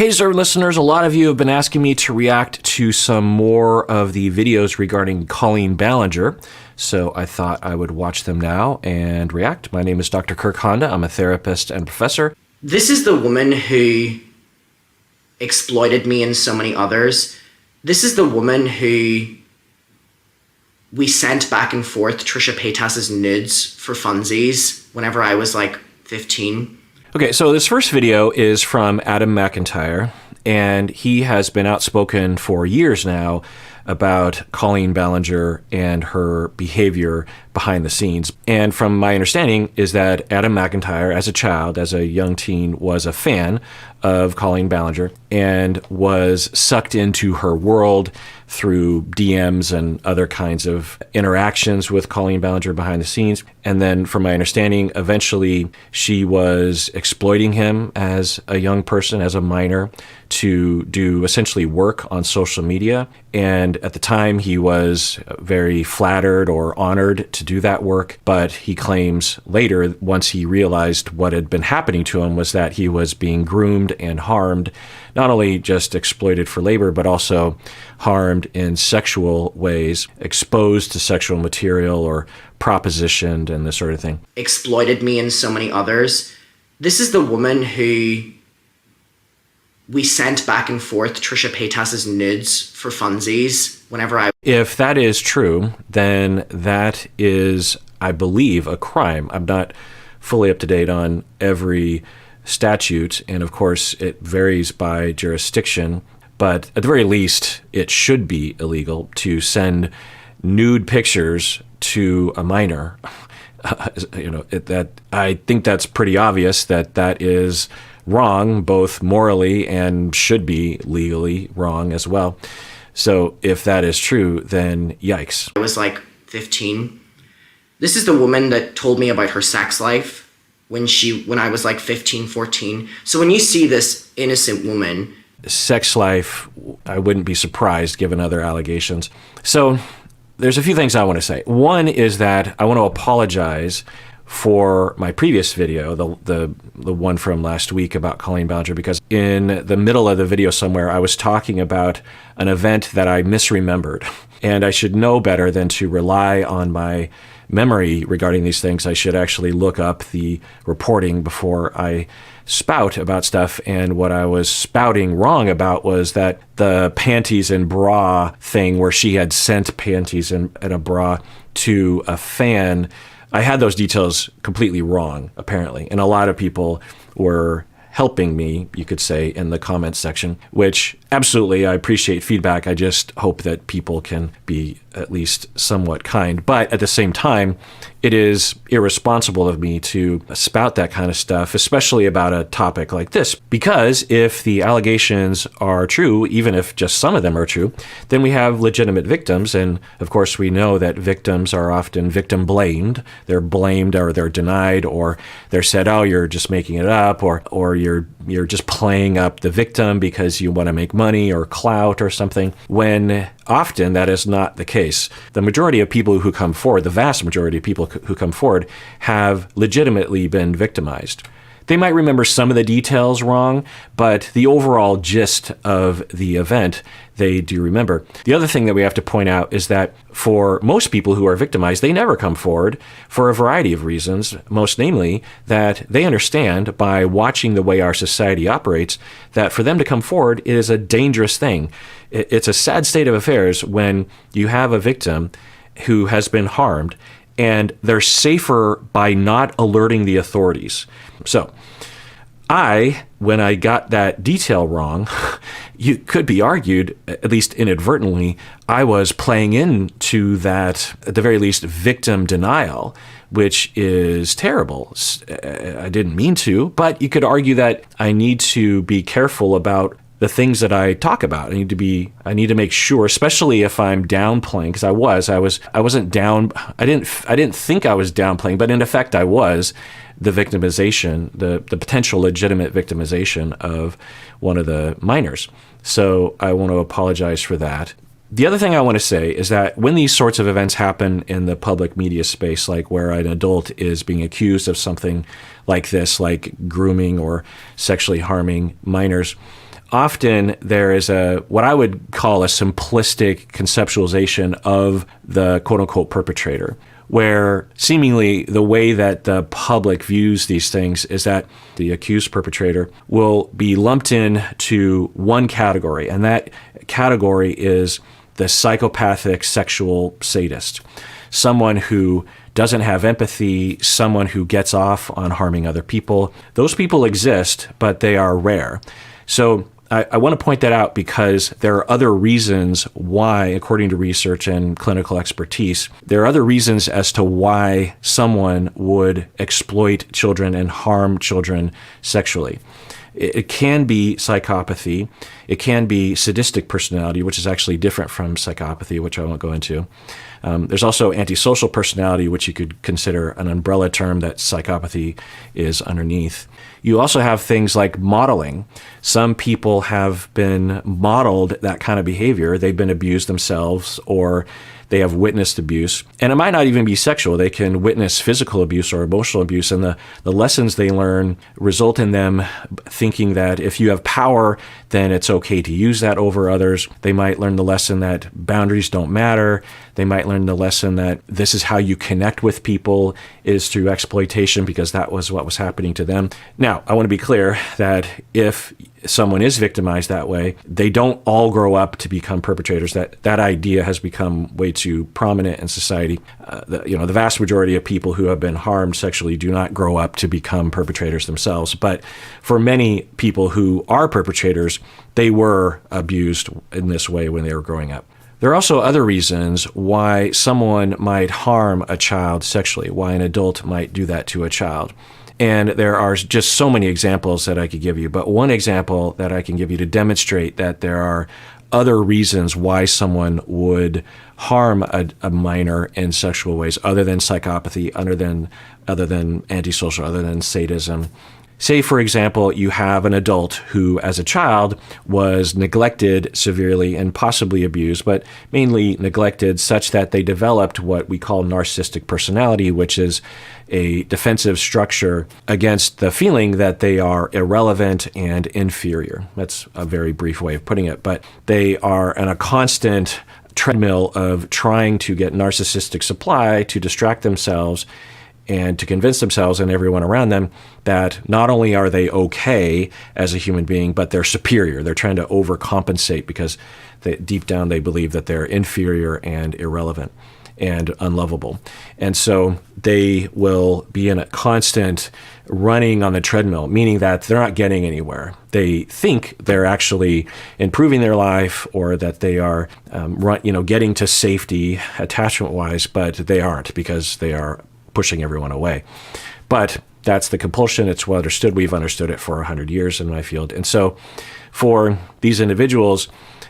Hey, Deserved listeners, a lot of you have been asking me to react to some more of the videos regarding Colleen Ballinger, so I thought I would watch them now and react. My name is Dr. Kirk Honda. I'm a therapist and professor. This is the woman who exploited me and so many others. This is the woman who we sent back and forth Trisha Paytas's nudes for funsies whenever I was like 15. Okay, so this first video is from Adam Mcintyre, and he has been outspoken for years now about Colleen Ballinger and her behavior behind the scenes. And from my understanding is that Adam Mcintyre, as a child, as a young teen, was a fan of Colleen Ballinger and was sucked into her world through DMs and other kinds of interactions with Colleen Ballinger behind the scenes. And then from my understanding, eventually she was exploiting him as a young person, as a minor, to do essentially work on social media. And at the time, he was very flattered or honored to do that work. But he claims later, once he realized what had been happening to him, was that he was being groomed and harmed, not only just exploited for labor, but also harmed in sexual ways, exposed to sexual material or propositioned and this sort of thing. Exploited me and so many others. This is the woman who we sent back and forth Trisha Paytas's nudes for funsies whenever I... If that is true, then that is, I believe, a crime. I'm not fully up to date on every statute, and of course it varies by jurisdiction, but at the very least it should be illegal to send nude pictures to a minor. I think that's pretty obvious that that is wrong, both morally and should be legally wrong as well. So if that is true, then yikes. I was like 15. This is the woman that told me about her sex life when I was like 15, 14. So when you see this innocent woman... Sex life, I wouldn't be surprised given other allegations. So there's a few things I want to say. One is that I want to apologize for my previous video, the one from last week about Colleen Ballinger, because in the middle of the video somewhere, I was talking about an event that I misremembered. And I should know better than to rely on my memory regarding these things. I should actually look up the reporting before I spout about stuff. And what I was spouting wrong about was that the panties and bra thing, where she had sent panties and a bra to a fan, I had those details completely wrong, apparently. And a lot of people were helping me, you could say, in the comments section, which absolutely, I appreciate feedback. I just hope that people can be at least somewhat kind. But at the same time, it is irresponsible of me to spout that kind of stuff, especially about a topic like this. Because if the allegations are true, even if just some of them are true, then we have legitimate victims. And of course, we know that victims are often victim blamed. They're blamed or they're denied, or they're said, oh, you're just making it up, or you're just playing up the victim because you want to make money or clout or something, when often that is not the case. The majority of people who come forward, the vast majority of people who come forward, have legitimately been victimized. They might remember some of the details wrong, but the overall gist of the event, they do remember. The other thing that we have to point out is that for most people who are victimized, they never come forward for a variety of reasons, most namely that they understand by watching the way our society operates that for them to come forward is a dangerous thing. It's a sad state of affairs when you have a victim who has been harmed and they're safer by not alerting the authorities. So when I got that detail wrong, you could be argued, at least inadvertently, I was playing into that, at the very least, victim denial, which is terrible. I didn't mean to, but you could argue that I need to be careful about the things that I talk about. I need to make sure, especially if I'm downplaying, because I wasn't down. I didn't think I was downplaying, but in effect I was, the victimization, the potential legitimate victimization of one of the minors. So I want to apologize for that. The other thing I want to say is that when these sorts of events happen in the public media space, like where an adult is being accused of something like this, like grooming or sexually harming minors, often there is what I would call a simplistic conceptualization of the quote-unquote perpetrator, where seemingly the way that the public views these things is that the accused perpetrator will be lumped in to one category, and that category is the psychopathic sexual sadist, someone who doesn't have empathy, someone who gets off on harming other people. Those people exist, but they are rare. So I want to point that out because there are other reasons why, according to research and clinical expertise, there are other reasons as to why someone would exploit children and harm children sexually. It can be psychopathy. It can be sadistic personality, which is actually different from psychopathy, which I won't go into. There's also antisocial personality, which you could consider an umbrella term that psychopathy is underneath. You also have things like modeling. Some people have been modeled that kind of behavior. They've been abused themselves, or they have witnessed abuse. And it might not even be sexual. They can witness physical abuse or emotional abuse. And the lessons they learn result in them thinking that if you have power, then it's okay to use that over others. They might learn the lesson that boundaries don't matter. They might learn the lesson that this is how you connect with people, is through exploitation, because that was what was happening to them. Now, I want to be clear that if someone is victimized that way, they don't all grow up to become perpetrators. That idea has become way too prominent in society. The vast majority of people who have been harmed sexually do not grow up to become perpetrators themselves. But for many people who are perpetrators, they were abused in this way when they were growing up. There are also other reasons why someone might harm a child sexually, why an adult might do that to a child. And there are just so many examples that I could give you. But one example that I can give you to demonstrate that there are other reasons why someone would harm a minor in sexual ways other than psychopathy, other than antisocial, other than sadism. Say, for example, you have an adult who, as a child, was neglected severely and possibly abused, but mainly neglected such that they developed what we call narcissistic personality, which is a defensive structure against the feeling that they are irrelevant and inferior. That's a very brief way of putting it, but they are in a constant treadmill of trying to get narcissistic supply to distract themselves and to convince themselves and everyone around them that not only are they okay as a human being, but they're superior. They're trying to overcompensate because deep down they believe that they're inferior and irrelevant and unlovable. And so they will be in a constant running on the treadmill, meaning that they're not getting anywhere. They think they're actually improving their life, or that they are getting to safety attachment-wise, but they aren't, because they are pushing everyone away. But that's the compulsion. It's well understood. We've understood it for 100 years in my field. And so for these individuals,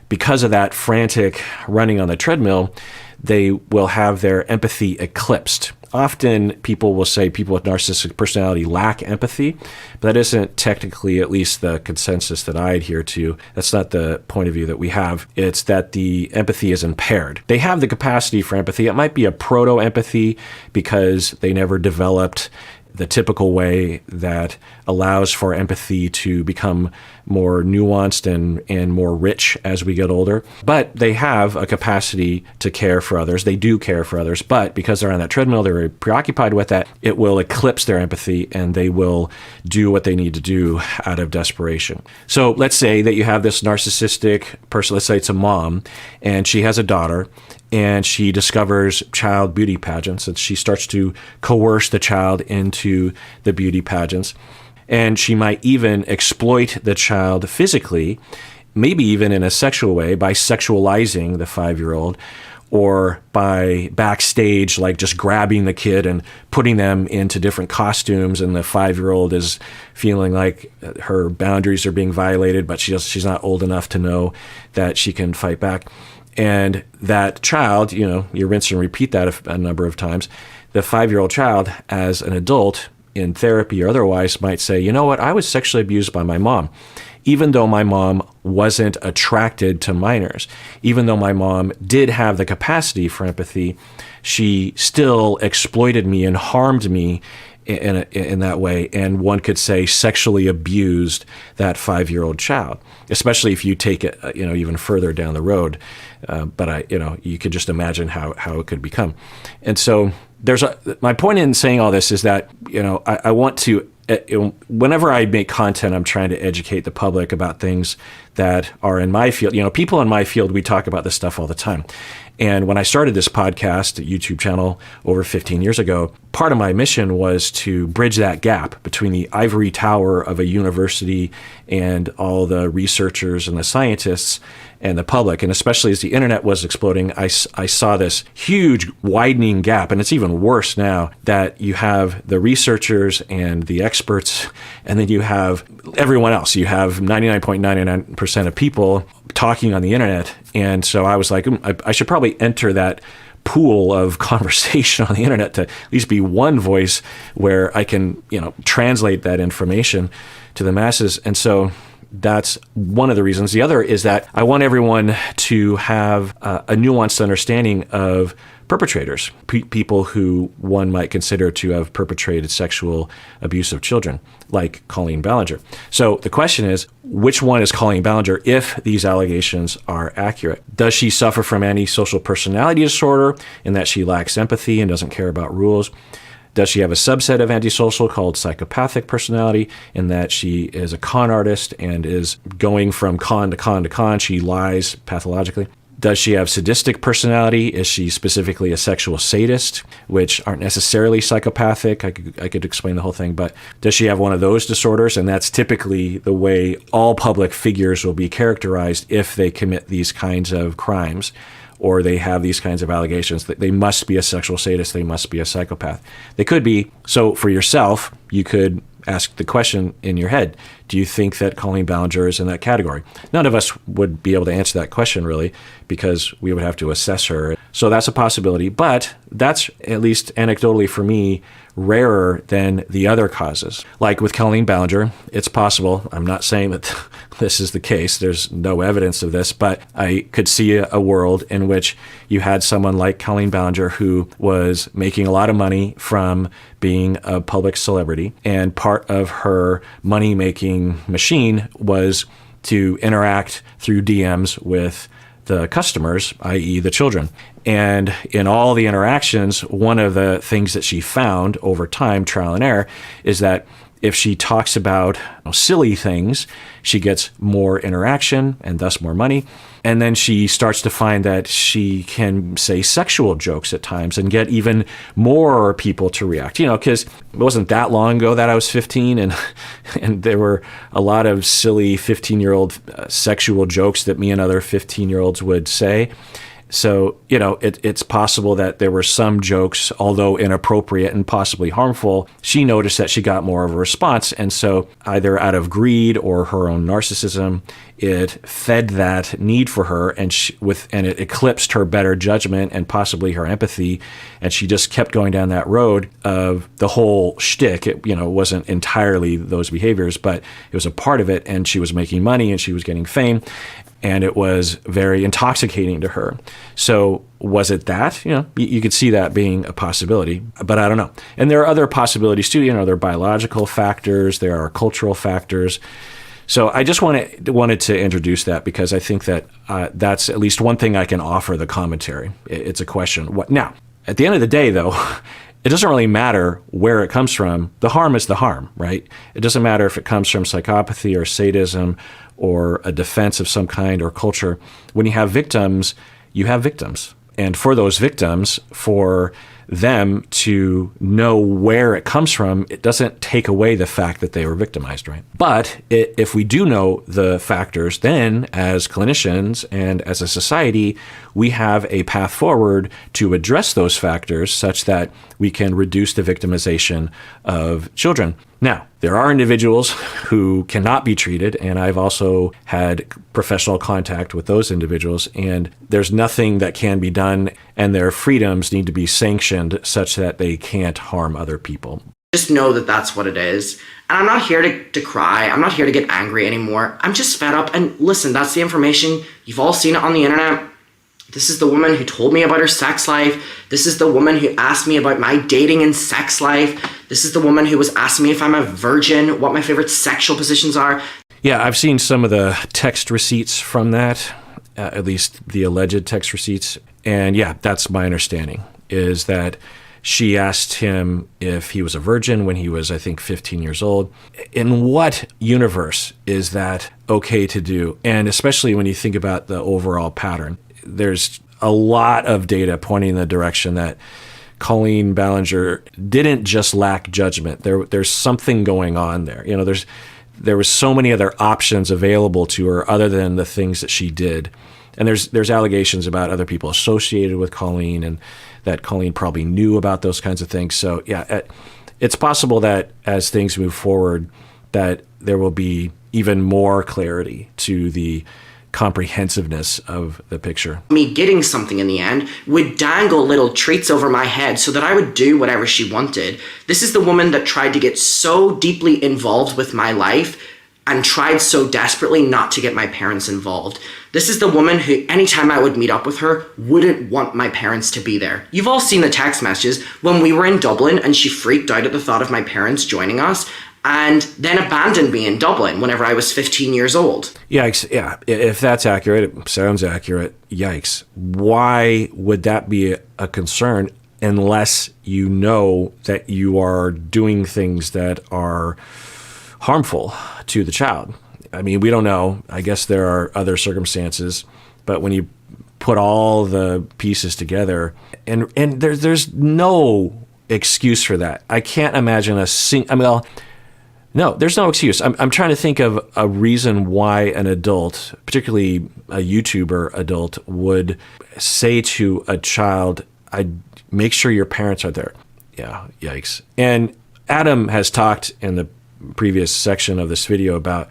because of that frantic running on the treadmill, they will have their empathy eclipsed. Often people will say people with narcissistic personality lack empathy, but that isn't technically, at least the consensus that I adhere to. That's not the point of view that we have. It's that the empathy is impaired. They have the capacity for empathy. It might be a proto-empathy because they never developed the typical way that allows for empathy to become more nuanced and more rich as we get older. But they have a capacity to care for others. They do care for others, but because they're on that treadmill, they're very preoccupied with that, it will eclipse their empathy and they will do what they need to do out of desperation. So let's say that you have this narcissistic person, let's say it's a mom, and she has a daughter, and she discovers child beauty pageants, and she starts to coerce the child into the beauty pageants. And she might even exploit the child physically, maybe even in a sexual way, by sexualizing the 5-year-old, or by backstage, like just grabbing the kid and putting them into different costumes, and the 5-year-old is feeling like her boundaries are being violated, but she's not old enough to know that she can fight back. And that child, you rinse and repeat that a number of times. The 5-year-old child, as an adult in therapy or otherwise, might say, you know what, I was sexually abused by my mom. Even though my mom wasn't attracted to minors, even though my mom did have the capacity for empathy, she still exploited me and harmed me in that way, and one could say sexually abused that 5-year-old child, especially if you take it even further down the road. But you could just imagine how it could become. And so my point in saying all this is that I want to, whenever I make content, I'm trying to educate the public about things that are in my field. People in my field, we talk about this stuff all the time. And when I started this podcast, YouTube channel, over 15 years ago, part of my mission was to bridge that gap between the ivory tower of a university and all the researchers and the scientists and the public. And especially as the internet was exploding, I saw this huge widening gap. And it's even worse now that you have the researchers and the experts, and then you have everyone else. You have 99.99% of people talking on the internet. And so I was like, I should probably enter that pool of conversation on the internet to at least be one voice where I can, translate that information to the masses. And so that's one of the reasons. The other is that I want everyone to have a nuanced understanding of perpetrators, people who one might consider to have perpetrated sexual abuse of children, like Colleen Ballinger. So the question is, which one is Colleen Ballinger if these allegations are accurate? Does she suffer from antisocial personality disorder in that she lacks empathy and doesn't care about rules? Does she have a subset of antisocial called psychopathic personality in that she is a con artist and is going from con to con to con? She lies pathologically. Does she have sadistic personality? Is she specifically a sexual sadist, which aren't necessarily psychopathic? I could explain the whole thing, but does she have one of those disorders? And that's typically the way all public figures will be characterized if they commit these kinds of crimes, or they have these kinds of allegations that they must be a sexual sadist, they must be a psychopath. They could be. So for yourself, you could ask the question in your head, do you think that Colleen Ballinger is in that category? None of us would be able to answer that question, really, because we would have to assess her. So that's a possibility, but that's, at least anecdotally for me, rarer than the other causes. Like with Colleen Ballinger, it's possible. I'm not saying that this is the case. There's no evidence of this, but I could see a world in which you had someone like Colleen Ballinger who was making a lot of money from being a public celebrity, and part of her money-making machine was to interact through DMs with the customers, i.e. the children. And in all the interactions, one of the things that she found over time, trial and error, is that if she talks about silly things, she gets more interaction and thus more money. And then she starts to find that she can say sexual jokes at times and get even more people to react. Because it wasn't that long ago that I was 15, and there were a lot of silly 15-year-old sexual jokes that me and other 15-year-olds would say. So, it's possible that there were some jokes, although inappropriate and possibly harmful, she noticed that she got more of a response. And so either out of greed or her own narcissism, it fed that need for her, and it eclipsed her better judgment and possibly her empathy. And she just kept going down that road of the whole shtick. It wasn't entirely those behaviors, but it was a part of it. And she was making money and she was getting fame. And it was very intoxicating to her. So was it that? You could see that being a possibility, but I don't know. And there are other possibilities too. There are biological factors, there are cultural factors. So I just wanted to introduce that because I think that that's at least one thing I can offer the commentary. It's a question. Now, at the end of the day, though, it doesn't really matter where it comes from. The harm is the harm, right? It doesn't matter if it comes from psychopathy or sadism or a defense of some kind or culture. When you have victims, you have victims. And for those victims, for them to know where it comes from, it doesn't take away the fact that they were victimized, right? But if we do know the factors, then as clinicians and as a society, we have a path forward to address those factors such that we can reduce the victimization of children. Now, there are individuals who cannot be treated, and I've also had professional contact with those individuals, and there's nothing that can be done, and their freedoms need to be sanctioned such that they can't harm other people. Just know that that's what it is. And I'm not here to cry. I'm not here to get angry anymore. I'm just fed up. And listen, that's the information. You've all seen it on the internet. This is the woman who told me about her sex life. This is the woman who asked me about my dating and sex life. This is the woman who was asking me if I'm a virgin, what my favorite sexual positions are. Yeah, I've seen some of the text receipts from that, at least the alleged text receipts. And yeah, that's my understanding, is that she asked him if he was a virgin when he was, I think, 15 years old. In what universe is that okay to do? And especially when you think about the overall pattern, there's a lot of data pointing in the direction that Colleen Ballinger didn't just lack judgment. There's something going on there. You know, there was so many other options available to her other than the things that she did. And there's allegations about other people associated with Colleen, and that Colleen probably knew about those kinds of things. So yeah, it's possible that as things move forward, that there will be even more clarity to the comprehensiveness of the picture. Me getting something in the end would dangle little treats over my head so that I would do whatever she wanted. This is the woman that tried to get so deeply involved with my life and tried so desperately not to get my parents involved. This is the woman who, anytime I would meet up with her, wouldn't want my parents to be there. You've all seen the text messages when we were in Dublin and she freaked out at the thought of my parents joining us, and then abandoned me in Dublin whenever I was 15 years old. Yikes. Yeah, if that's accurate, it sounds accurate. Yikes. Why would that be a concern unless you know that you are doing things that are harmful to the child? I mean, we don't know. I guess there are other circumstances, but when you put all the pieces together, and there's no excuse for that. I can't imagine no, there's no excuse. I'm trying to think of a reason why an adult, particularly a YouTuber adult, would say to a child, make sure your parents are there. Yeah, yikes. And Adam has talked in the previous section of this video about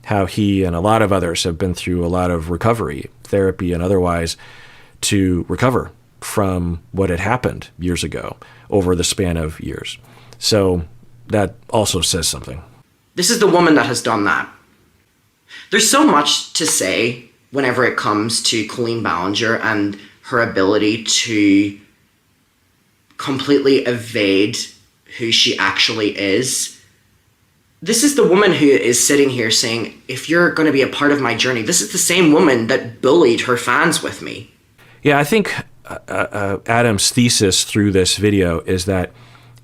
how he and a lot of others have been through a lot of recovery, therapy and otherwise, to recover from what had happened years ago over the span of years. So that also says something. This is the woman that has done that. There's so much to say whenever it comes to Colleen Ballinger and her ability to completely evade who she actually is. This is the woman who is sitting here saying, if you're going to be a part of my journey, this is the same woman that bullied her fans with me. Yeah, I think Adam's thesis through this video is that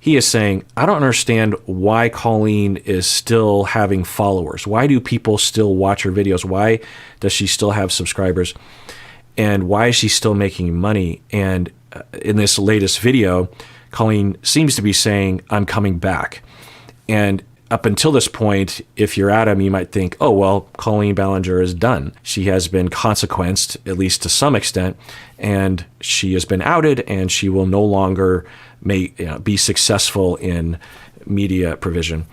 he is saying, I don't understand why Colleen is still having followers. Why do people still watch her videos? Why does she still have subscribers? And why is she still making money? And in this latest video, Colleen seems to be saying, I'm coming back. And up until this point, if you're Adam, you might think, oh, well, Colleen Ballinger is done. She has been consequenced, at least to some extent, and she has been outed, and she will no longer be successful in media provision.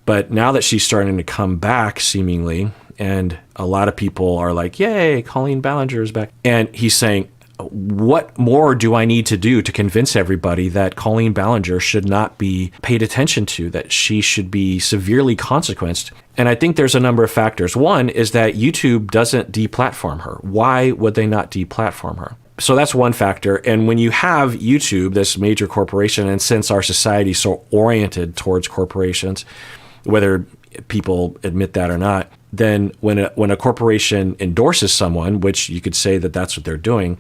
But now that she's starting to come back, seemingly, and a lot of people are like, yay, Colleen Ballinger is back. And he's saying, what more do I need to do to convince everybody that Colleen Ballinger should not be paid attention to, that she should be severely consequenced? And I think there's a number of factors. One is that YouTube doesn't deplatform her. Why would they not deplatform her? So that's one factor. And when you have YouTube, this major corporation, and since our society is so oriented towards corporations, whether people admit that or not, then when a corporation endorses someone, which you could say that that's what they're doing,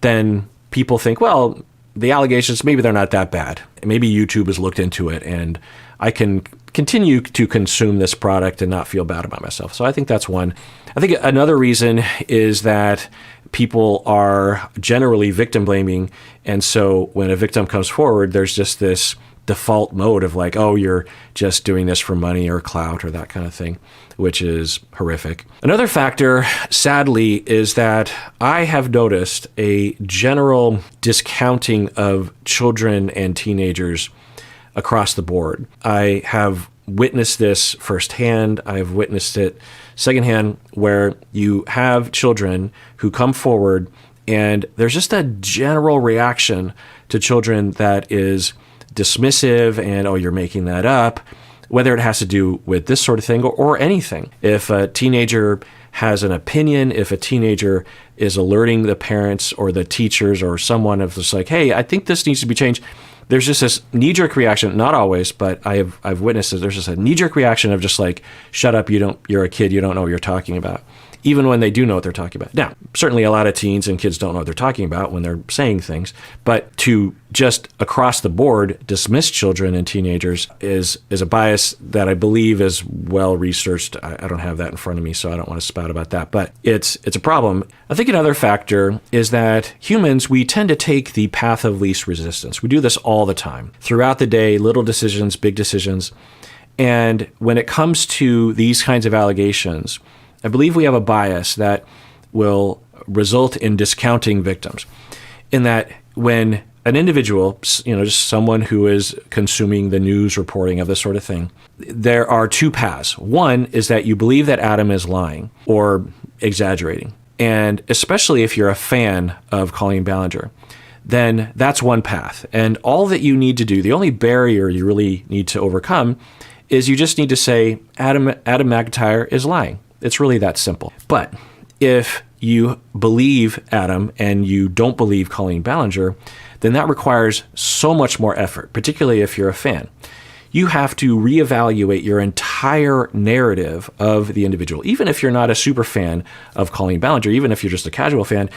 then people think, well, the allegations, maybe they're not that bad. Maybe YouTube has looked into it and I can continue to consume this product and not feel bad about myself. So I think that's one. I think another reason is that people are generally victim blaming. And so when a victim comes forward, there's just this default mode of like, oh, you're just doing this for money or clout or that kind of thing, which is horrific. Another factor, sadly, is that I have noticed a general discounting of children and teenagers across the board. I have witnessed this firsthand. I've witnessed it secondhand, where you have children who come forward and there's just a general reaction to children that is dismissive and, oh, you're making that up, whether it has to do with this sort of thing or anything. If a teenager has an opinion, if a teenager is alerting the parents or the teachers or someone of this like, hey, I think this needs to be changed, there's just this knee-jerk reaction, not always, but I've witnessed it. There's just a knee-jerk reaction of just like, shut up, you're a kid, you don't know what you're talking about, even when they do know what they're talking about. Now, certainly a lot of teens and kids don't know what they're talking about when they're saying things, but to just across the board dismiss children and teenagers is a bias that I believe is well researched. I don't have that in front of me, so I don't want to spout about that, but it's a problem. I think another factor is that humans, we tend to take the path of least resistance. We do this all the time throughout the day, little decisions, big decisions. And when it comes to these kinds of allegations, I believe we have a bias that will result in discounting victims, in that when an individual, just someone who is consuming the news reporting of this sort of thing, there are two paths. One is that you believe that Adam is lying or exaggerating. And especially if you're a fan of Colleen Ballinger, then that's one path. And all that you need to do, the only barrier you really need to overcome, is you just need to say, Adam Mcintyre is lying. It's really that simple. But if you believe Adam and you don't believe Colleen Ballinger, then that requires so much more effort, particularly if you're a fan. You have to reevaluate your entire narrative of the individual. Even if you're not a super fan of Colleen Ballinger, even if you're just a casual fan,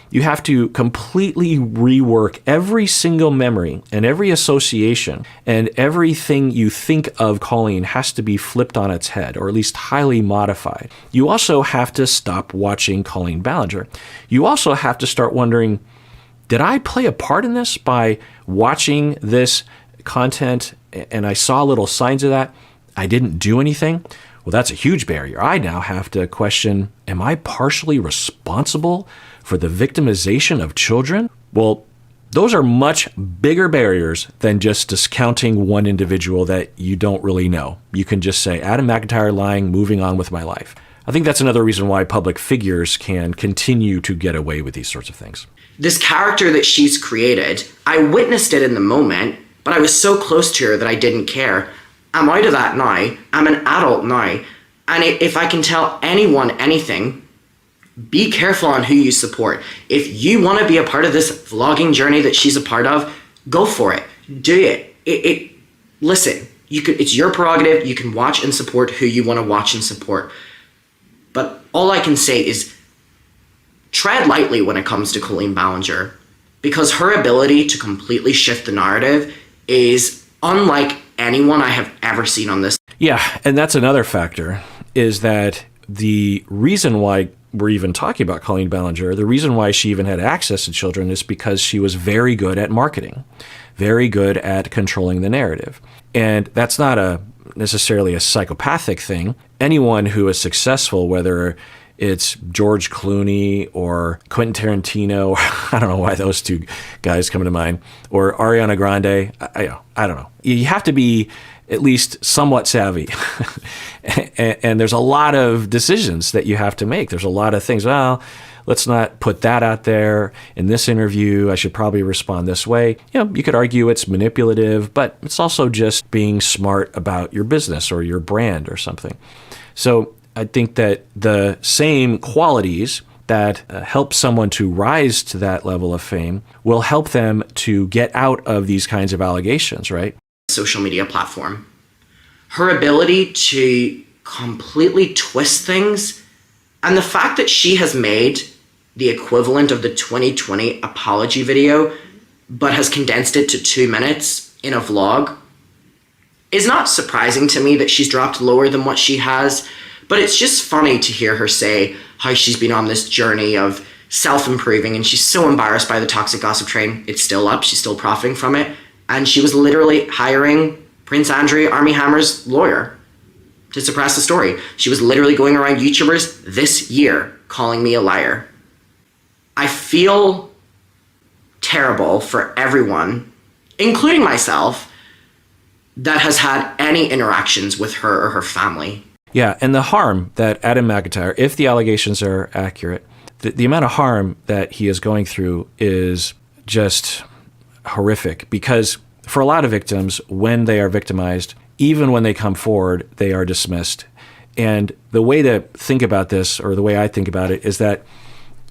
you have to completely rework every single memory and every association, and everything you think of Colleen has to be flipped on its head, or at least highly modified. You also have to stop watching Colleen Ballinger. You also have to start wondering, did I play a part in this by watching this content and I saw little signs of that? I didn't do anything? Well, that's a huge barrier. I now have to question, am I partially responsible for the victimization of children? Well, those are much bigger barriers than just discounting one individual that you don't really know. You can just say, Adam Mcintyre lying, moving on with my life. I think that's another reason why public figures can continue to get away with these sorts of things. This character that she's created, I witnessed it in the moment, but I was so close to her that I didn't care. I'm out of that now. I'm an adult now. And if I can tell anyone anything, be careful on who you support. If you want to be a part of this vlogging journey that she's a part of, go for it. Do it. Listen, it's your prerogative. You can watch and support who you want to watch and support. But all I can say is tread lightly when it comes to Colleen Ballinger, because her ability to completely shift the narrative is unlike anyone I have ever seen on this. Yeah, and that's another factor, is that the reason why we're even talking about Colleen Ballinger, the reason why she even had access to children is because she was very good at marketing, very good at controlling the narrative. And that's not necessarily a psychopathic thing. Anyone who is successful, whether it's George Clooney or Quentin Tarantino, I don't know why those two guys come to mind, or Ariana Grande, I don't know. You have to be at least somewhat savvy. And there's a lot of decisions that you have to make. There's a lot of things. Well, let's not put that out there in this interview. I should probably respond this way. You could argue it's manipulative, but it's also just being smart about your business or your brand or something. So I think that the same qualities that help someone to rise to that level of fame will help them to get out of these kinds of allegations, right? Social media platform. Her ability to completely twist things, and the fact that she has made the equivalent of the 2020 apology video, but has condensed it to 2 minutes in a vlog, is not surprising to me that she's dropped lower than what she has. But it's just funny to hear her say how she's been on this journey of self-improving, and she's so embarrassed by the toxic gossip train. It's still up. She's still profiting from it. And she was literally hiring Prince Andrew, Armie Hammer's lawyer, to suppress the story. She was literally going around YouTubers this year calling me a liar. I feel terrible for everyone, including myself, that has had any interactions with her or her family. Yeah, and the harm that Adam Mcintyre, if the allegations are accurate, the amount of harm that he is going through is just horrific, because for a lot of victims, when they are victimized, even when they come forward, they are dismissed. And the way to think about this, or the way I think about it, is that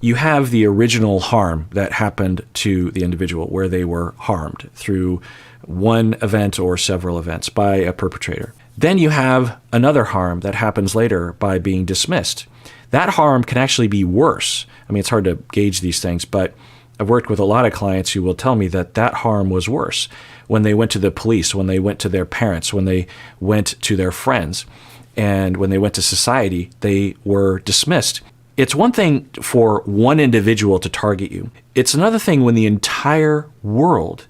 you have the original harm that happened to the individual, where they were harmed through one event or several events by a perpetrator. Then you have another harm that happens later by being dismissed. That harm can actually be worse. I mean, it's hard to gauge these things, but I've worked with a lot of clients who will tell me that that harm was worse when they went to the police, when they went to their parents, when they went to their friends, and when they went to society, they were dismissed. It's one thing for one individual to target you. It's another thing when the entire world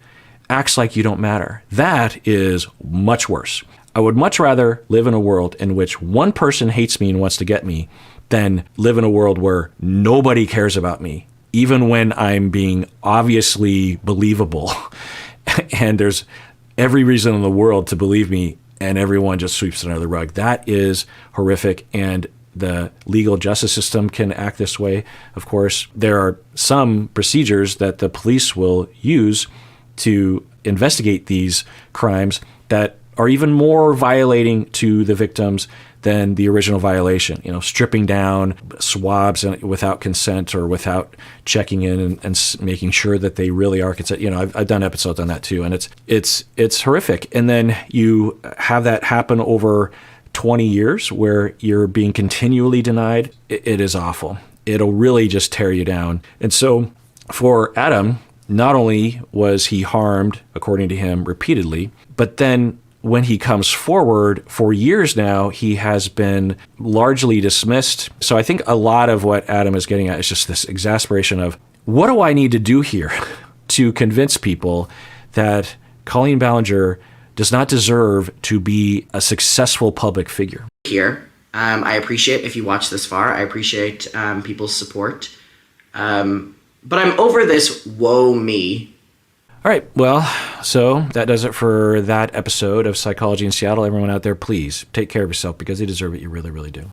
acts like you don't matter. That is much worse. I would much rather live in a world in which one person hates me and wants to get me than live in a world where nobody cares about me, even when I'm being obviously believable. And there's every reason in the world to believe me, and everyone just sweeps it under the rug. That is horrific, and the legal justice system can act this way. Of course, there are some procedures that the police will use to investigate these crimes that are even more violating to the victims than the original violation. You know, stripping down swabs without consent or without checking in and making sure that they really are consent. You know, I've done episodes on that too, and it's horrific. And then you have that happen over 20 years where you're being continually denied. It is awful. It'll really just tear you down. And so for Adam, not only was he harmed, according to him, repeatedly, but then when he comes forward for years now, he has been largely dismissed. So I think a lot of what Adam is getting at is just this exasperation of, what do I need to do here to convince people that Colleen Ballinger does not deserve to be a successful public figure? Here, I appreciate if you watch this far. I appreciate people's support. But I'm over this woe me. All right, well, so that does it for that episode of Psychology in Seattle. Everyone out there, please take care of yourself, because you deserve it. You really, really do.